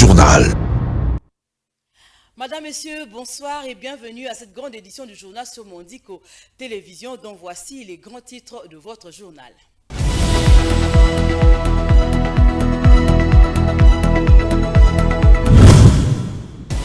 journal. Madame, Messieurs, bonsoir et bienvenue à cette grande édition du journal sur Mondico Télévision, dont voici les grands titres de votre journal.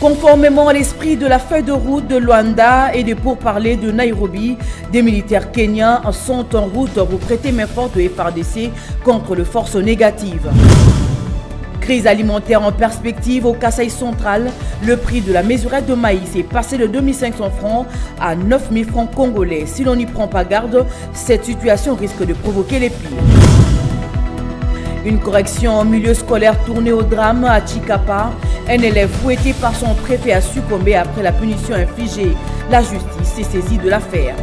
Conformément à l'esprit de la feuille de route de Luanda et des pourparlers de Nairobi, des militaires kenyans sont en route pour prêter main forte au FARDC contre les forces négatives. Crise alimentaire en perspective au Kasaï central, le prix de la mesurette de maïs est passé de 2500 francs à 9000 francs congolais. Si l'on n'y prend pas garde, cette situation risque de provoquer les pires. Une correction en milieu scolaire tournée au drame à Chikapa. Un élève fouetté par son préfet a succombé après la punition infligée. La justice s'est saisie de l'affaire.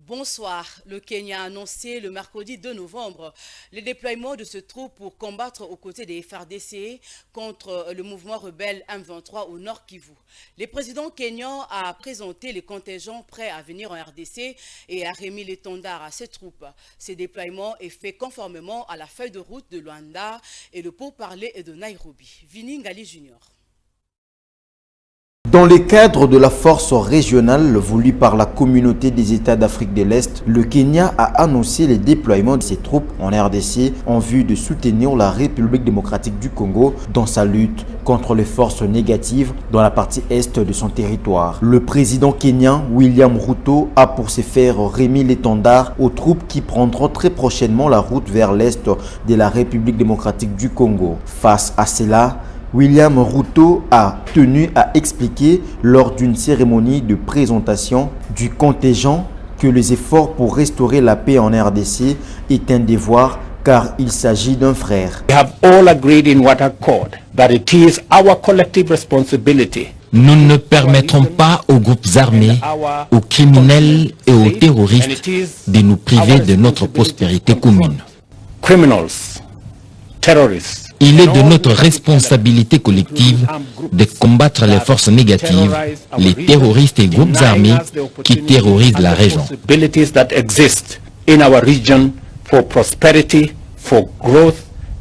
Bonsoir. Le Kenya a annoncé le mercredi 2 novembre le déploiement de ce troupes pour combattre aux côtés des FARDC contre le mouvement rebelle M23 au Nord Kivu. Le président kenyan a présenté les contingents prêts à venir en RDC et a remis l'étendard à ces troupes. Ce déploiement est fait conformément à la feuille de route de Luanda et le pourparler de Nairobi. Vini Ngali Junior. Dans le cadre de la force régionale voulue par la communauté des États d'Afrique de l'Est, le Kenya a annoncé le déploiement de ses troupes en RDC en vue de soutenir la République démocratique du Congo dans sa lutte contre les forces négatives dans la partie est de son territoire. Le président kenyan William Ruto a pour ce faire remis l'étendard aux troupes qui prendront très prochainement la route vers l'est de la République démocratique du Congo. Face à cela, William Ruto a tenu à expliquer lors d'une cérémonie de présentation du contingent que les efforts pour restaurer la paix en RDC est un devoir car il s'agit d'un frère. We have all agreed in one accord that it is our collective responsibility. Nous ne permettrons pas aux groupes armés, aux criminels et aux terroristes de nous priver de notre prospérité commune. Criminals, terrorists. Il est de notre responsabilité collective de combattre les forces négatives, les terroristes et groupes armés qui terrorisent la région. That exist in our region for prosperity, for growth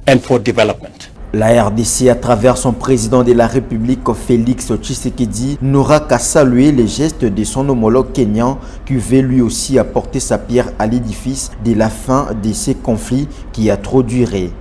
and for development. La RDC, à travers son président de la République, Félix Tshisekedi, n'aura qu'à saluer les gestes de son homologue kenyan qui veut lui aussi apporter sa pierre à l'édifice de la fin de ces conflits qui a trop duré.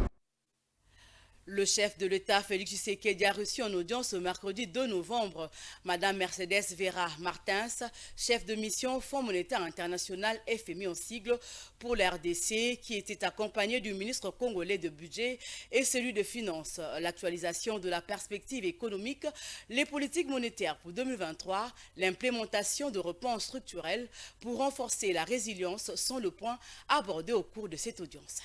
Le chef de l'État, Félix Tshisekedi, a reçu en audience ce mercredi 2 novembre Madame Mercedes Vera Martins, chef de mission Fonds monétaire international FMI en sigle pour la RDC, qui était accompagnée du ministre congolais de budget et celui de finances. L'actualisation de la perspective économique, les politiques monétaires pour 2023, l'implémentation de réponses structurelles pour renforcer la résilience sont le point abordé au cours de cette audience.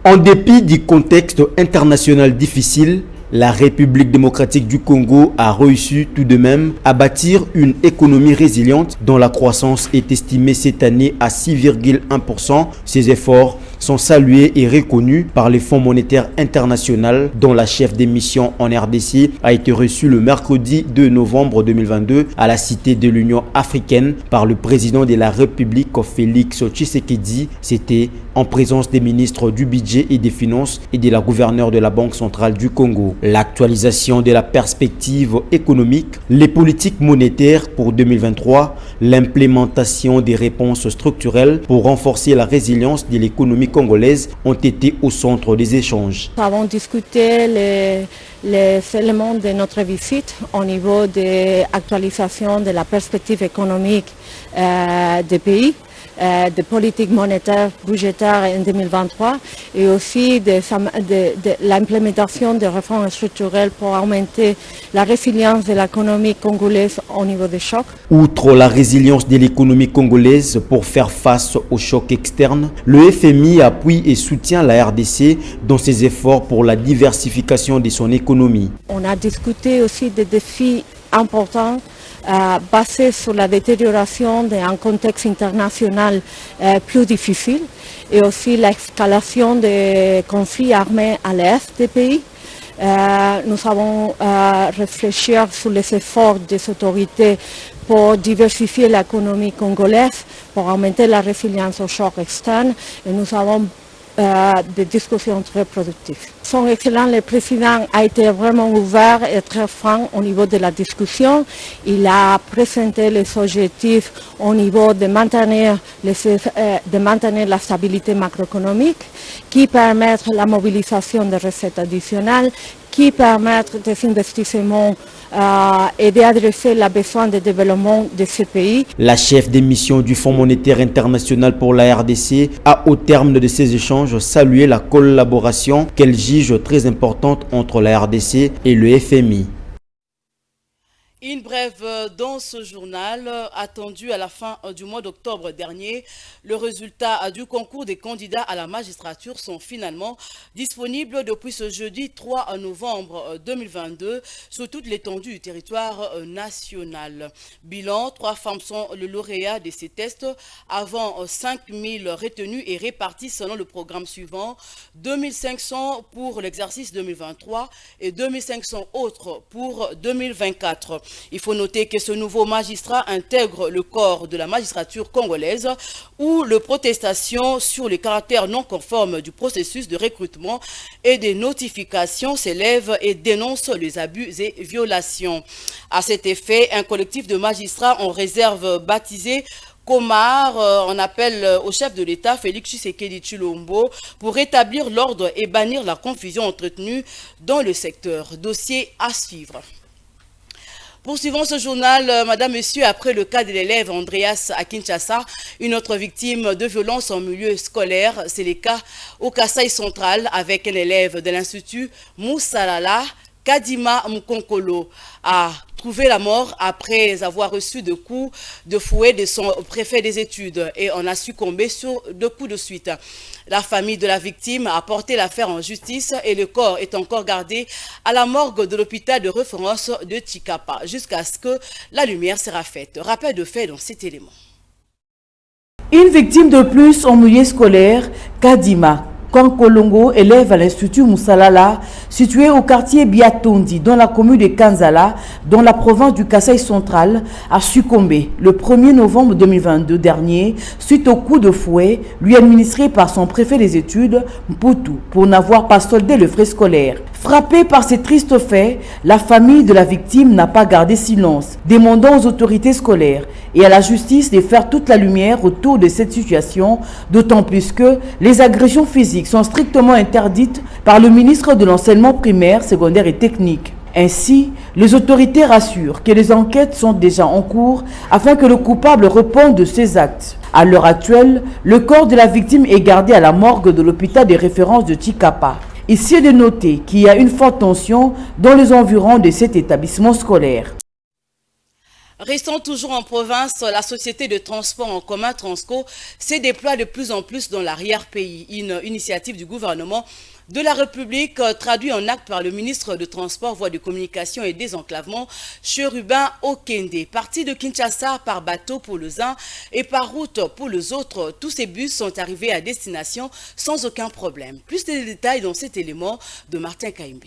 En dépit du contexte international difficile, la République démocratique du Congo a réussi tout de même à bâtir une économie résiliente dont la croissance est estimée cette année à 6,1%. Ces efforts sont salués et reconnus par les Fonds monétaires international dont la chef des missions en RDC a été reçue le mercredi 2 novembre 2022 à la Cité de l'Union africaine par le président de la République Félix Tshisekedi. C'était en présence des ministres du budget et des finances et de la gouverneure de la Banque centrale du Congo. L'actualisation de la perspective économique, les politiques monétaires pour 2023, l'implémentation des réponses structurelles pour renforcer la résilience de l'économie congolaise ont été au centre des échanges. Nous avons discuté les éléments de notre visite au niveau de l'actualisation de la perspective économique des pays, de politique monétaire budgétaire en 2023 et aussi de l'implémentation des réformes structurelles pour augmenter la résilience de l'économie congolaise au niveau des chocs. Outre la résilience de l'économie congolaise pour faire face aux chocs externes, le FMI appuie et soutient la RDC dans ses efforts pour la diversification de son économie. On a discuté aussi des défis importants basé sur la détérioration d'un contexte international plus difficile et aussi l'escalation des conflits armés à l'est des pays. Nous avons réfléchi sur les efforts des autorités pour diversifier l'économie congolaise, pour augmenter la résilience aux chocs externes. Et nous avons des discussions très productives. Son Excellence le Président a été vraiment ouvert et très franc au niveau de la discussion. Il a présenté les objectifs au niveau de maintenir la stabilité macroéconomique, qui permettent la mobilisation des recettes additionnelles, qui permettent des investissements et d'adresser les besoins de développement de ce pays. La chef des missions du Fonds monétaire international pour la RDC a, au terme de ces échanges, salué la collaboration qu'elle juge très importante entre la RDC et le FMI. Une brève dans ce journal, attendu à la fin du mois d'octobre dernier. Le résultat du concours des candidats à la magistrature sont finalement disponibles depuis ce jeudi 3 novembre 2022 sur toute l'étendue du territoire national. Bilan, 3 femmes sont le lauréat de ces tests, avant 5000 retenus et répartis selon le programme suivant, 2500 pour l'exercice 2023 et 2500 autres pour 2024. Il faut noter que ce nouveau magistrat intègre le corps de la magistrature congolaise où les protestations sur le caractère non conforme du processus de recrutement et des notifications s'élèvent et dénoncent les abus et violations. À cet effet, un collectif de magistrats en réserve baptisé Comar en appelle au chef de l'État, Félix Tshisekedi Tshilombo, pour rétablir l'ordre et bannir la confusion entretenue dans le secteur. Dossier à suivre. Poursuivons ce journal, Madame, Monsieur, après le cas de l'élève Andreas à Kinshasa, une autre victime de violence en milieu scolaire. C'est le cas au Kasaï central avec un élève de l'Institut Moussalala, Kadima Mkonkolo, a trouvé la mort après avoir reçu des coups de fouet de son préfet des études et en a succombé sur 2 coups de suite. La famille de la victime a porté l'affaire en justice et le corps est encore gardé à la morgue de l'hôpital de référence de Tshikapa jusqu'à ce que la lumière sera faite. Rappel de fait dans cet élément. Une victime de plus en milieu scolaire, Kadima Kankolongo, élève à l'Institut Moussalala, situé au quartier Biatondi, dans la commune de Kanzala, dans la province du Kasaï central, a succombé le 1er novembre 2022 dernier suite au coup de fouet lui administré par son préfet des études, Mputu, pour n'avoir pas soldé le frais scolaire. Frappée par ces tristes faits, la famille de la victime n'a pas gardé silence, demandant aux autorités scolaires et à la justice de faire toute la lumière autour de cette situation, d'autant plus que les agressions physiques sont strictement interdites par le ministre de l'Enseignement primaire, secondaire et technique. Ainsi, les autorités rassurent que les enquêtes sont déjà en cours afin que le coupable réponde de ses actes. À l'heure actuelle, le corps de la victime est gardé à la morgue de l'hôpital de référence de Tshikapa. Ici est de noter qu'il y a une forte tension dans les environs de cet établissement scolaire. Restons toujours en province, la société de transport en commun Transco se déploie de plus en plus dans l'arrière-pays. Une initiative du gouvernement de la République traduite en acte par le ministre de Transport, Voies de Communication et Désenclavement, Chérubin Okende. Parti de Kinshasa par bateau pour les uns et par route pour les autres, tous ces bus sont arrivés à destination sans aucun problème. Plus de détails dans cet élément de Martin Kaimbe.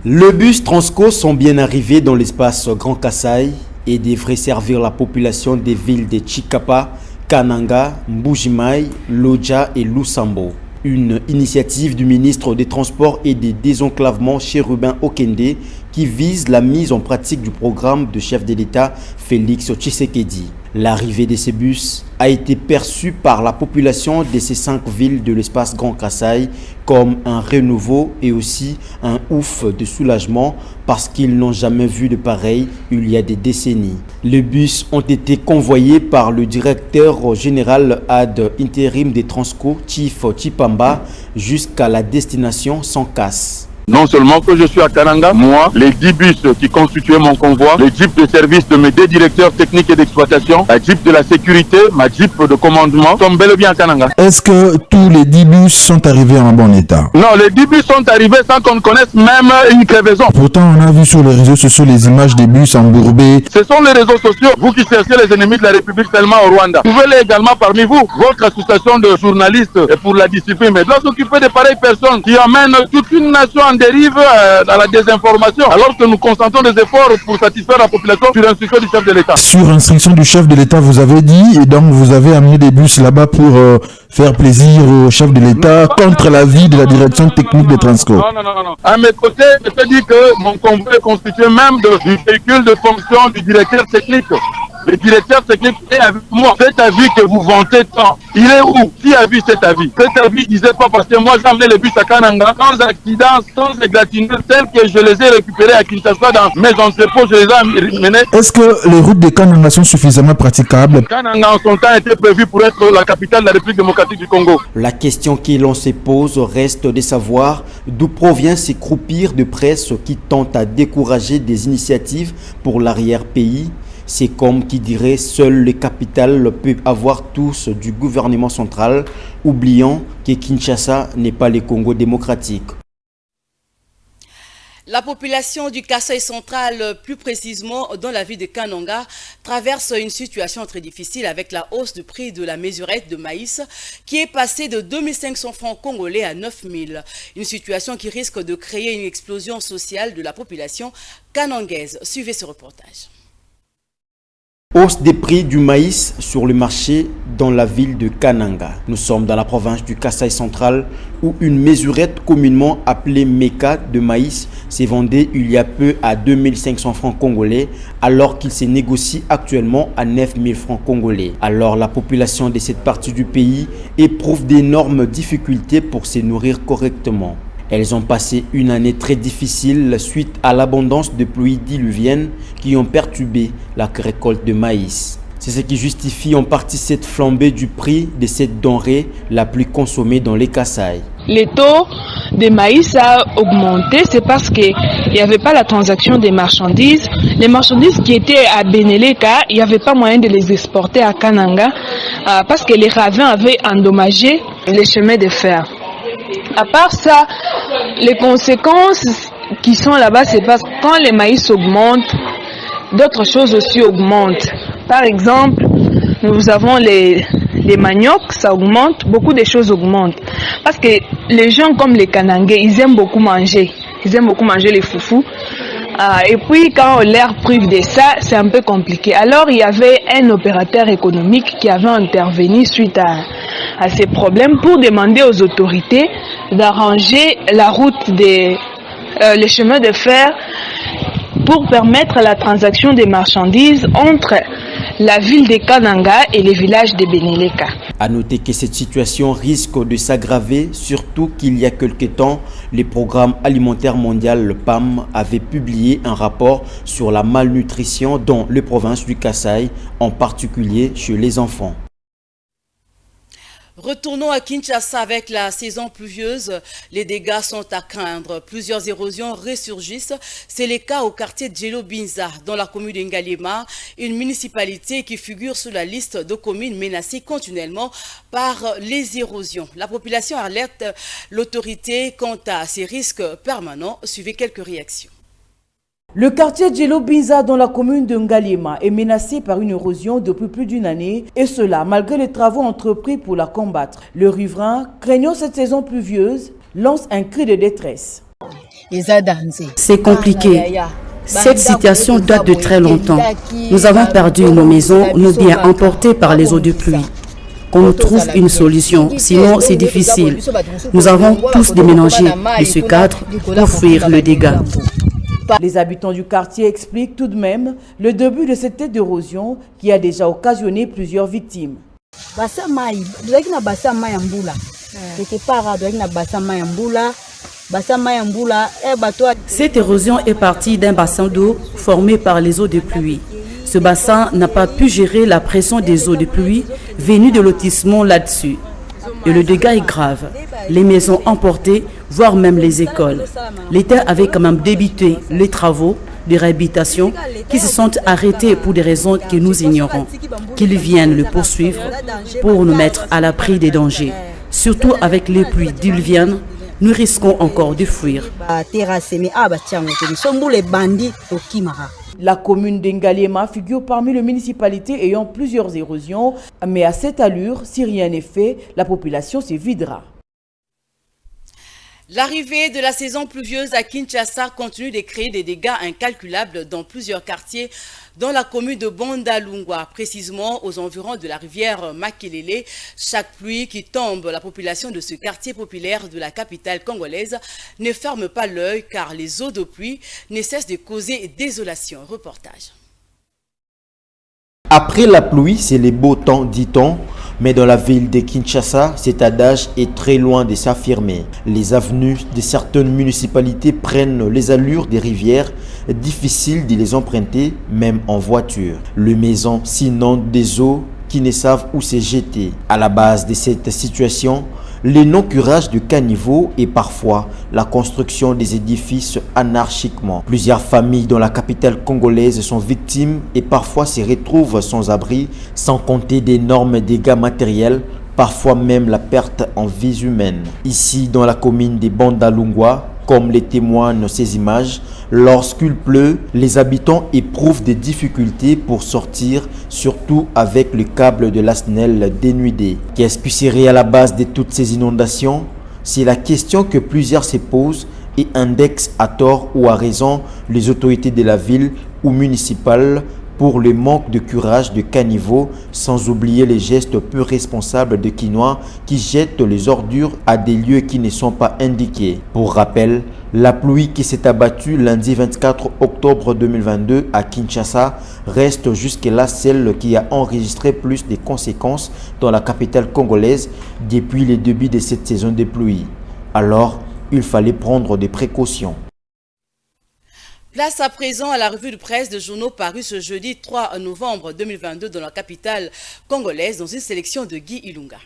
Le bus Transco sont bien arrivés dans l'espace Grand Kasaï et devraient servir la population des villes de Tshikapa, Kananga, Mbujimai, Lodja et Lusambo. Une initiative du ministre des Transports et des Désenclavements Chérubin Okende qui vise la mise en pratique du programme de chef de l'État Félix Tshisekedi. L'arrivée de ces bus a été perçue par la population de ces 5 villes de l'espace Grand Kasaï comme un renouveau et aussi un ouf de soulagement parce qu'ils n'ont jamais vu de pareil il y a des décennies. Les bus ont été convoyés par le directeur général ad intérim des Transco, Chief Chipamba, jusqu'à la destination sans casse. Non seulement que je suis à Kananga, moi, les 10 bus qui constituaient mon convoi, les jeeps de service de mes 2 directeurs techniques et d'exploitation, la jeep de la sécurité, ma jeep de commandement, sont bel et bien à Kananga. Est-ce que tous les 10 bus sont arrivés en bon état? Non, les 10 bus sont arrivés sans qu'on connaisse même une crevaison. Pourtant, on a vu sur les réseaux sociaux les images des bus embourbés. Ce sont les réseaux sociaux, vous qui cherchez les ennemis de la République seulement au Rwanda. Vous pouvez également parmi vous, votre association de journalistes pour la discipline, mais doit s'occuper de pareilles personnes qui emmènent toute une nation en dérive dans la désinformation, alors que nous consentons des efforts pour satisfaire la population sur instruction du chef de l'État. Sur instruction du chef de l'État, vous avez dit, et donc vous avez amené des bus là-bas pour faire plaisir au chef de l'État contre l'avis de la direction technique des transports. Non. À mes côtés, je peux dire que mon convoi est constitué même du véhicule de fonction du directeur technique. Le directeur technique est avec moi. Cet avis que vous vantez tant, il est où? Qui a vu cet avis? Cet avis disait pas parce que moi j'ai amené les bus à Kananga sans accident, sans égratignure, tels que je les ai récupérés à Kinshasa dans mes entrepôts, je les ai menés. Est-ce que les routes de Kananga sont suffisamment praticables? Kananga en son temps était prévu pour être la capitale de la République démocratique du Congo. La question que l'on se pose reste de savoir d'où provient ces croupires de presse qui tentent à décourager des initiatives pour l'arrière-pays. C'est comme qui dirait seules les capitales peuvent avoir tous du gouvernement central, oubliant que Kinshasa n'est pas le Congo démocratique. La population du Kasaï central, plus précisément dans la ville de Kananga, traverse une situation très difficile avec la hausse du prix de la mesurette de maïs qui est passée de 2500 francs congolais à 9000. Une situation qui risque de créer une explosion sociale de la population kanangaise. Suivez ce reportage. Hausse des prix du maïs sur le marché dans la ville de Kananga. Nous sommes dans la province du Kasaï central où une mesurette communément appelée Meka de maïs s'est vendue il y a peu à 2500 francs congolais alors qu'il se négocie actuellement à 9000 francs congolais. Alors la population de cette partie du pays éprouve d'énormes difficultés pour se nourrir correctement. Elles ont passé une année très difficile suite à l'abondance de pluies diluviennes qui ont perturbé la récolte de maïs. C'est ce qui justifie en partie cette flambée du prix de cette denrée la plus consommée dans les Kasaï. Le taux de maïs a augmenté, c'est parce qu'il n'y avait pas la transaction des marchandises. Les marchandises qui étaient à Beneleka, il n'y avait pas moyen de les exporter à Kananga parce que les ravins avaient endommagé les chemins de fer. À part ça, les conséquences qui sont là-bas, c'est parce que quand les maïs augmentent, d'autres choses aussi augmentent. Par exemple, nous avons les maniocs, ça augmente, beaucoup de choses augmentent. Parce que les gens comme les Kanangais, ils aiment beaucoup manger. Ils aiment beaucoup manger les foufous. Et puis quand on leur prive de ça, c'est un peu compliqué. Alors il y avait un opérateur économique qui avait intervenu suite à ces problèmes pour demander aux autorités d'arranger la route les chemins de fer pour permettre la transaction des marchandises entre la ville de Kananga et les villages de Beneleka. A noter que cette situation risque de s'aggraver, surtout qu'il y a quelque temps, le Programme alimentaire mondial, le PAM, avait publié un rapport sur la malnutrition dans les provinces du Kasaï, en particulier chez les enfants. Retournons à Kinshasa avec la saison pluvieuse. Les dégâts sont à craindre. Plusieurs érosions ressurgissent. C'est le cas au quartier Djelo Binza, dans la commune d'Ngalema, une municipalité qui figure sur la liste de communes menacées continuellement par les érosions. La population alerte l'autorité quant à ces risques permanents. Suivez quelques réactions. Le quartier Djelo Binza dans la commune de Ngalema est menacé par une érosion depuis plus d'une année et cela malgré les travaux entrepris pour la combattre. Le riverain, craignant cette saison pluvieuse, lance un cri de détresse. C'est compliqué. Cette situation date de très longtemps. Nous avons perdu nos maisons, nos biens emportés par les eaux de pluie. Qu'on nous trouve une solution, sinon c'est difficile. Nous avons tous déménagé de ce cadre pour fuir le dégât. Les habitants du quartier expliquent tout de même le début de cette tête d'érosion qui a déjà occasionné plusieurs victimes. Cette érosion est partie d'un bassin d'eau formé par les eaux de pluie. Ce bassin n'a pas pu gérer la pression des eaux de pluie venues de lotissement là-dessus. Et le dégât est grave. Les maisons emportées, voire même les écoles. L'État avait quand même débuté les travaux de réhabilitation qui se sont arrêtés pour des raisons que nous ignorons. Qu'ils viennent le poursuivre pour nous mettre à l'abri des dangers. Surtout avec les pluies diluviennes, nous risquons encore de fuir. La commune d'Ngalema figure parmi les municipalités ayant plusieurs érosions, mais à cette allure, si rien n'est fait, la population se videra. L'arrivée de la saison pluvieuse à Kinshasa continue de créer des dégâts incalculables dans plusieurs quartiers dans la commune de Bondalungwa, précisément aux environs de la rivière Makelele. Chaque pluie qui tombe, la population de ce quartier populaire de la capitale congolaise ne ferme pas l'œil car les eaux de pluie ne cessent de causer désolation. Reportage. Après la pluie, c'est les beaux temps, dit-on, mais dans la ville de Kinshasa, cet adage est très loin de s'affirmer. Les avenues de certaines municipalités prennent les allures des rivières, difficile de les emprunter, même en voiture. Les maisons s'inondent des eaux qui ne savent où se jeter. À la base de cette situation, le non-curage de caniveaux et parfois la construction des édifices anarchiquement. Plusieurs familles dans la capitale congolaise sont victimes et parfois se retrouvent sans abri, sans compter d'énormes dégâts matériels, parfois même la perte en vies humaines. Ici, dans la commune de Bondalungwa, comme les témoignent ces images, lorsqu'il pleut, les habitants éprouvent des difficultés pour sortir, surtout avec le câble de la SNEL dénudé. Qu'est-ce qui serait à la base de toutes ces inondations? C'est la question que plusieurs se posent et indexent à tort ou à raison les autorités de la ville ou municipales pour le manque de curage de caniveaux, sans oublier les gestes peu responsables de Quinois qui jettent les ordures à des lieux qui ne sont pas indiqués. Pour rappel, la pluie qui s'est abattue lundi 24 octobre 2022 à Kinshasa reste jusque-là celle qui a enregistré plus de conséquences dans la capitale congolaise depuis le début de cette saison de pluie. Alors, il fallait prendre des précautions. Place à présent à la revue de presse de journaux parus ce jeudi 3 novembre 2022 dans la capitale congolaise dans une sélection de Guy Ilunga.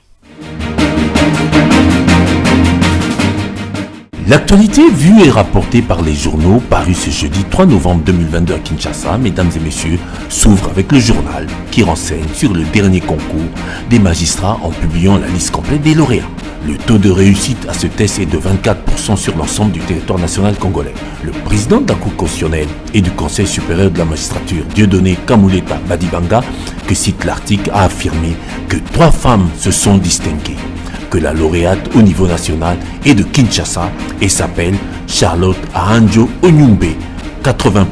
L'actualité vue et rapportée par les journaux parus ce jeudi 3 novembre 2022 à Kinshasa, mesdames et messieurs, s'ouvre avec le journal qui renseigne sur le dernier concours des magistrats en publiant la liste complète des lauréats. Le taux de réussite à ce test est de 24% sur l'ensemble du territoire national congolais. Le président de la Cour constitutionnelle et du Conseil supérieur de la magistrature, Dieudonné Kamuleta Badibanga, que cite l'article, a affirmé que 3 femmes se sont distinguées. Que la lauréate au niveau national est de Kinshasa et s'appelle Charlotte Ahanjo Onyumbe, 80%,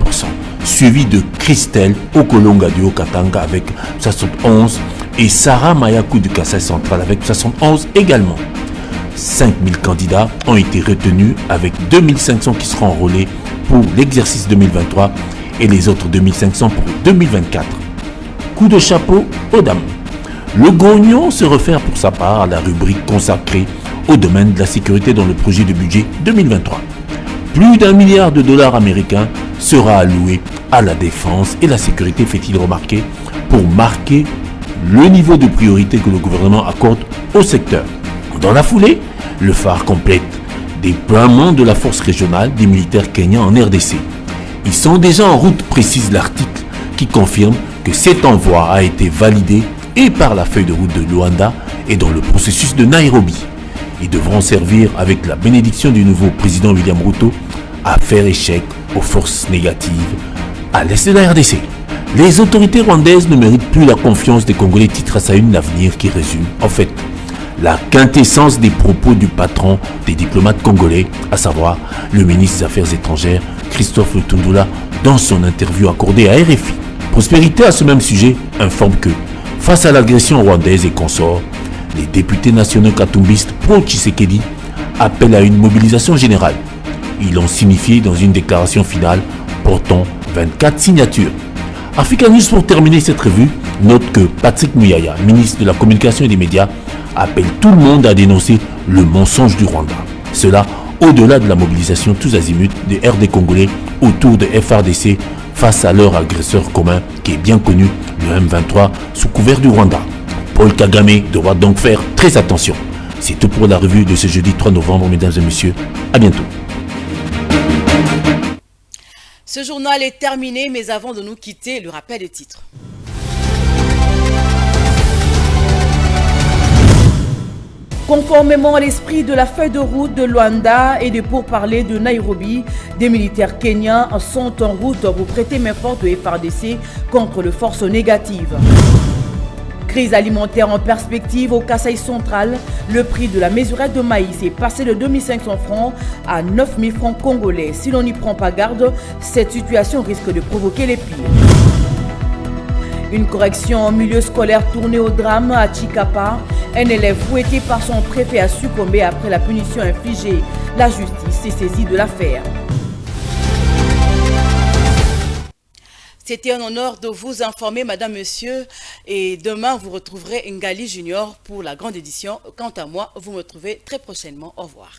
suivie de Christelle Okolonga du Haut-Katanga avec 71 et Sarah Mayakou du Kassai central avec 71 également. 5000 candidats ont été retenus avec 2500 qui seront enrôlés pour l'exercice 2023 et les autres 2500 pour 2024. Coup de chapeau aux dames. Le Grognon se réfère pour sa part à la rubrique consacrée au domaine de la sécurité dans le projet de budget 2023. Plus d'1 milliard de dollars américains sera alloué à la défense et la sécurité, fait-il remarquer, pour marquer le niveau de priorité que le gouvernement accorde au secteur. Dans la foulée, le phare complète déploiement de la force régionale des militaires kenyans en RDC. Ils sont déjà en route, précise l'article, qui confirme que cet envoi a été validé et par la feuille de route de Luanda et dans le processus de Nairobi. Ils devront servir avec la bénédiction du nouveau président William Ruto à faire échec aux forces négatives à l'est de la RDC. Les autorités rwandaises ne méritent plus la confiance des Congolais, titre à sa une l'avenir qui résume en fait la quintessence des propos du patron des diplomates congolais, à savoir le ministre des Affaires étrangères Christophe Lutundula dans son interview accordée à RFI. Prospérité à ce même sujet informe que face à l'agression rwandaise et consorts, les députés nationaux katumbistes pro-Tshisekedi appellent à une mobilisation générale. Ils l'ont signifié dans une déclaration finale portant 24 signatures. Africa News, pour terminer cette revue, note que Patrick Muyaya, ministre de la Communication et des Médias, appelle tout le monde à dénoncer le mensonge du Rwanda. Cela au-delà de la mobilisation tous azimuts des RD Congolais autour de FRDC face à leur agresseur commun qui est bien connu, le M23, sous couvert du Rwanda. Paul Kagame devra donc faire très attention. C'est tout pour la revue de ce jeudi 3 novembre, mesdames et messieurs. À bientôt. Ce journal est terminé, mais avant de nous quitter, le rappel des titres. Conformément à l'esprit de la feuille de route de Luanda et de pourparlers de Nairobi, des militaires kenyans sont en route pour prêter main forte au FRDC contre les forces négatives. Crise alimentaire en perspective au Kasaï central. Le prix de la mesurette de maïs est passé de 2500 francs à 9000 francs congolais. Si l'on n'y prend pas garde, cette situation risque de provoquer les pires. Une correction en milieu scolaire tournée au drame à Chikapa. Un élève fouetté par son préfet a succombé après la punition infligée. La justice est saisie de l'affaire. C'était un honneur de vous informer, madame, monsieur. Et demain, vous retrouverez Ngali Junior pour la grande édition. Quant à moi, vous me retrouvez très prochainement. Au revoir.